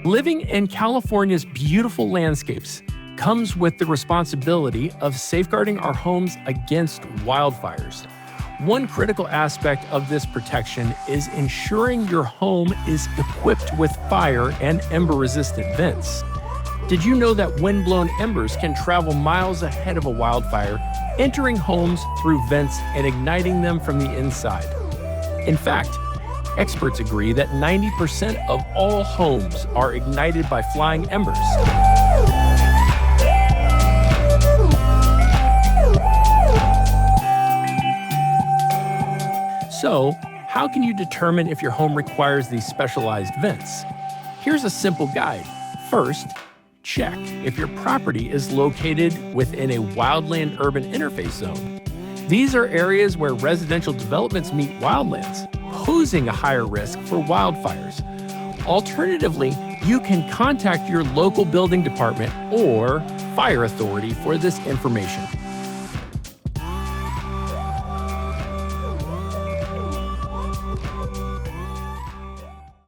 Living in California's beautiful landscapes comes with the responsibility of safeguarding our homes against wildfires. One critical aspect of this protection is ensuring your home is equipped with fire and ember-resistant vents. Did you know that wind-blown embers can travel miles ahead of a wildfire, entering homes through vents and igniting them from the inside? In fact, experts agree that 90% of all homes are ignited by flying embers. So, how can you determine if your home requires these specialized vents? Here's a simple guide. First, check if your property is located within a Wildland-Urban Interface zone. These are areas where residential developments meet wildlands, posing a higher risk for wildfires. Alternatively, you can contact your local building department or fire authority for this information.